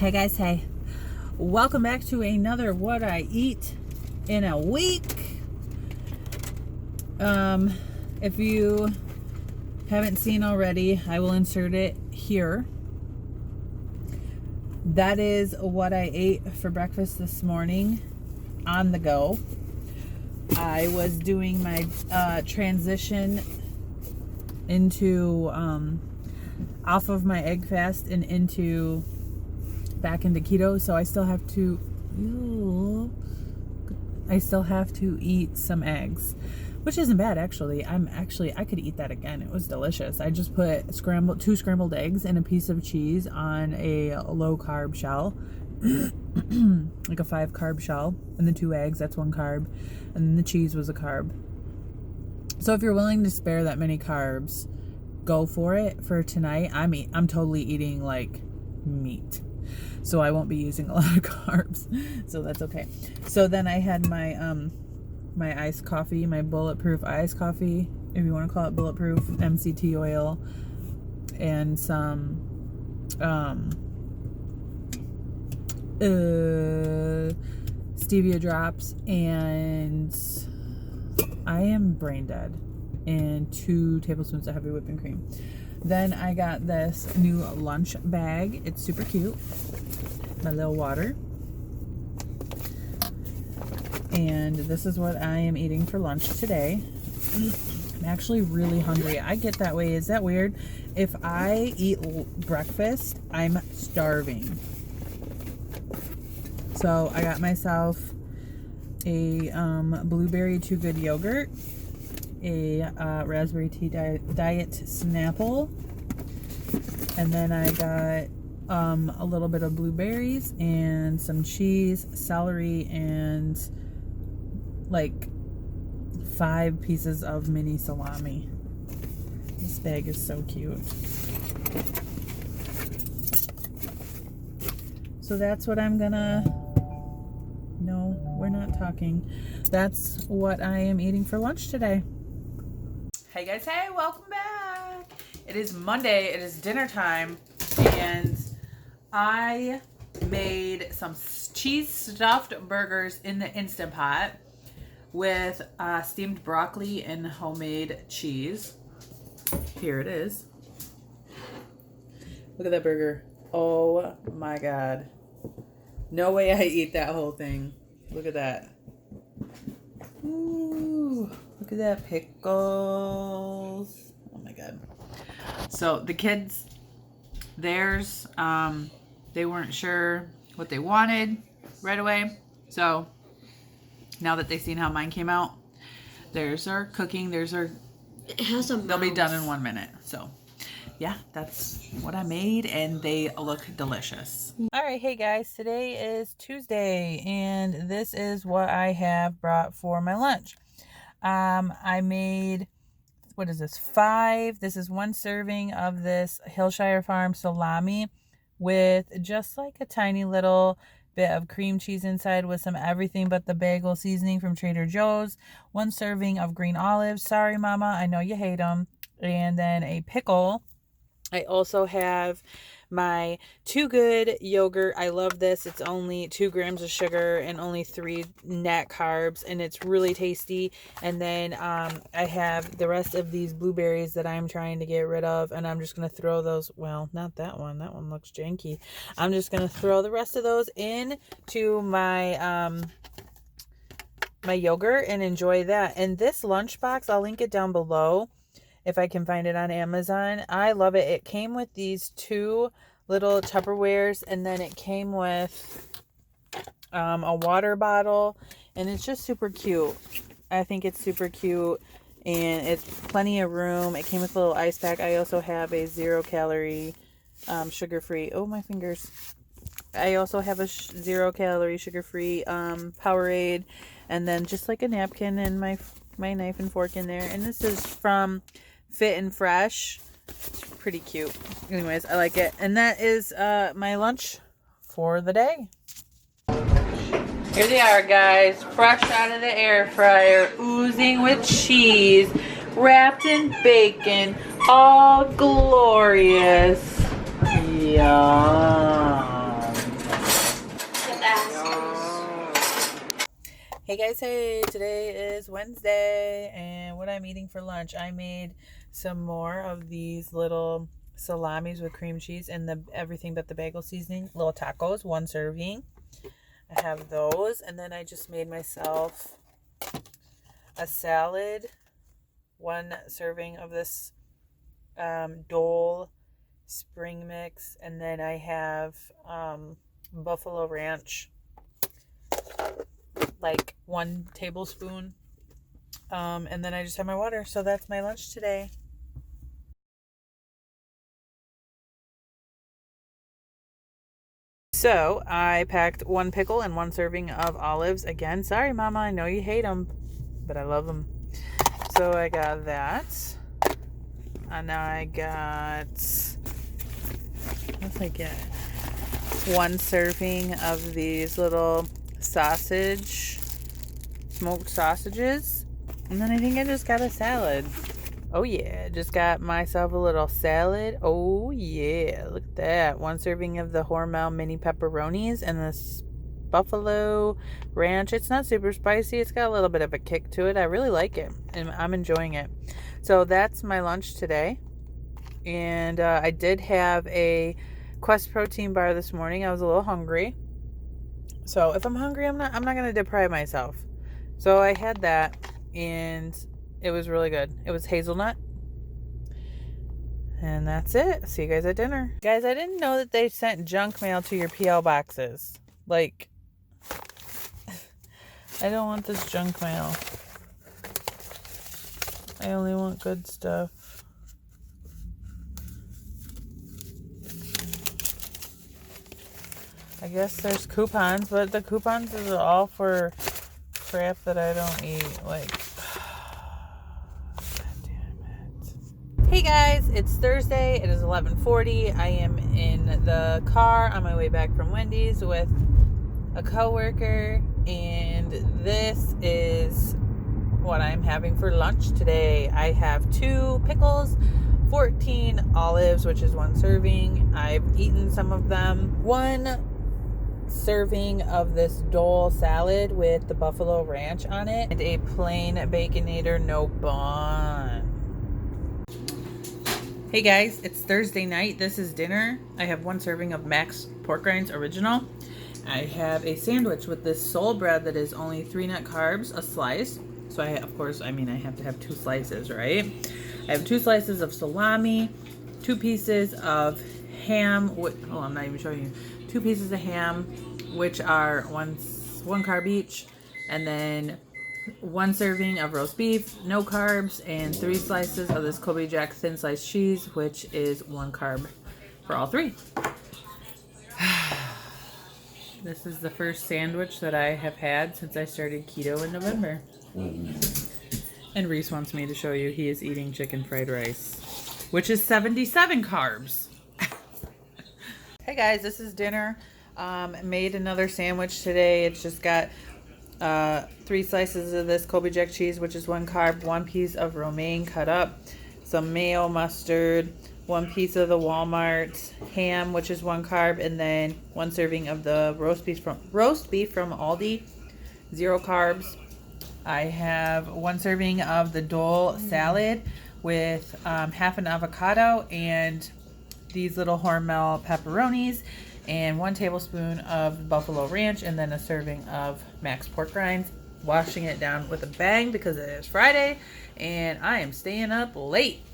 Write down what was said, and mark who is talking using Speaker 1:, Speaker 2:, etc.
Speaker 1: Hey guys, hey. Welcome back to another What I Eat in a Week. If you haven't seen already, I will insert it here. That is what I ate for breakfast this morning on the go. I was doing my transition into off of my egg fast and back into keto, so I still have to eat some eggs, which isn't bad actually. I could eat that again. It was delicious. I just put two scrambled eggs and a piece of cheese on a low carb shell, like a 5 carb shell, and the 2 eggs, that's 1 carb, and then the cheese was a carb. So if you're willing to spare that many carbs, go for it. For tonight, I'm totally eating like meat, so I won't be using a lot of carbs, so that's okay. So then I had my my iced coffee, my bulletproof iced coffee, if you want to call it bulletproof, MCT oil, and some stevia drops, and I am brain dead, and 2 tablespoons of heavy whipping cream. Then I got this new lunch bag. It's super cute. My little water. And this is what I am eating for lunch today. I'm actually really hungry. I get that way. Is that weird? If I eat breakfast, I'm starving. So I got myself a blueberry Too Good yogurt, a raspberry tea diet Snapple, and then I got a little bit of blueberries and some cheese, celery, and like 5 pieces of mini salami. This bag is so cute. So that's what I'm gonna... No, we're not talking. That's what I am eating for lunch today. Hey guys, hey, welcome back. It is Monday, it is dinner time, and I made some cheese stuffed burgers in the Instant Pot with steamed broccoli and homemade cheese. Here it is. Look at that burger. Oh my god. No way I eat that whole thing. Look at that. Ooh, look at that pickles. Oh my god. So the kids, theirs, they weren't sure what they wanted right away. So now that they've seen how mine came out, theirs are cooking. Theirs are,
Speaker 2: it has a
Speaker 1: they'll be done in 1 minute. So yeah, that's what I made, and they look delicious. All right, hey guys, today is Tuesday, and this is what I have brought for my lunch. I made, what is this, 5? This is 1 serving of this Hillshire Farm salami with just like a tiny little bit of cream cheese inside with some everything but the bagel seasoning from Trader Joe's. 1 serving of green olives. Sorry, Mama, I know you hate them. And then a pickle. I also have my Too Good yogurt. I love this. It's only 2 grams of sugar and only 3 net carbs, and it's really tasty. And then I have the rest of these blueberries that I'm trying to get rid of, and I'm just going to throw those, well, not that one. That one looks janky. I'm just going to throw the rest of those into my my yogurt and enjoy that. And this lunchbox, I'll link it down below if I can find it on Amazon. I love it. It came with these 2 little Tupperwares, and then it came with a water bottle, and it's just super cute. I think it's super cute, and it's plenty of room. It came with a little ice pack. I also have a 0-calorie sugar-free, oh my fingers. I also have a 0-calorie sugar-free Powerade, and then just like a napkin and my knife and fork in there. And this is from Fit and Fresh. It's pretty cute. Anyways, I like it. And that is my lunch for the day. Here they are, guys. Fresh out of the air fryer, oozing with cheese, wrapped in bacon, all glorious. Yum. Hey guys, hey, today is Wednesday, and what I'm eating for lunch, I made some more of these little salamis with cream cheese and the everything but the bagel seasoning, little tacos, 1 serving. I have those, and then I just made myself a salad, 1 serving of this Dole spring mix, and then I have buffalo ranch, like 1 tablespoon, and then I just have my water. So that's my lunch today. So I packed 1 pickle and 1 serving of olives. Again, sorry Mama, I know you hate them, but I love them. So I got that, and I got, what's I get? 1 serving of these little smoked sausages, and then I think I just got a salad. Oh yeah, just got myself a little salad. Oh yeah, look at that. 1 serving of the Hormel mini pepperonis and this buffalo ranch. It's not super spicy. It's got a little bit of a kick to it. I really like it, and I'm enjoying it. So that's my lunch today. And I did have a Quest protein bar this morning. I was a little hungry. So if I'm hungry, I'm not going to deprive myself. So I had that, and it was really good. It was hazelnut. And that's it. See you guys at dinner. Guys, I didn't know that they sent junk mail to your PL boxes. Like, I don't want this junk mail. I only want good stuff. I guess there's coupons, but the coupons is all for crap that I don't eat. Like, God damn it. Hey guys, it's Thursday. It is 11:40. I am in the car on my way back from Wendy's with a coworker, and this is what I'm having for lunch today. I have 2 pickles, 14 olives, which is 1 serving. I've eaten some of them. 1 serving of this Dole salad with the buffalo ranch on it, and a plain Baconator no bun. Hey guys, it's Thursday night. This is dinner. I have 1 serving of Max pork rinds original. I have a sandwich with this sole bread that is only 3 net carbs, a slice. So I have to have 2 slices, right? I have 2 slices of salami, 2 pieces of ham. I'm not even showing you. 2 pieces of ham, which are 1 carb each, and then 1 serving of roast beef, no carbs, and 3 slices of this Kobe Jack thin sliced cheese, which is 1 carb for all 3. This is the first sandwich that I have had since I started keto in November. And Reese wants me to show you he is eating chicken fried rice, which is 77 carbs. Hey guys, this is dinner. Made another sandwich today. It's just got 3 slices of this Kobe Jack cheese, which is 1 carb, 1 piece of romaine cut up, some mayo, mustard, 1 piece of the Walmart ham, which is 1 carb, and then 1 serving of the roast beef from Aldi, 0 carbs. I have 1 serving of the Dole salad with half an avocado and these little Hormel pepperonis, and 1 tablespoon of buffalo ranch, and then a serving of Max pork rinds. Washing it down with a bang because it is Friday and I am staying up late.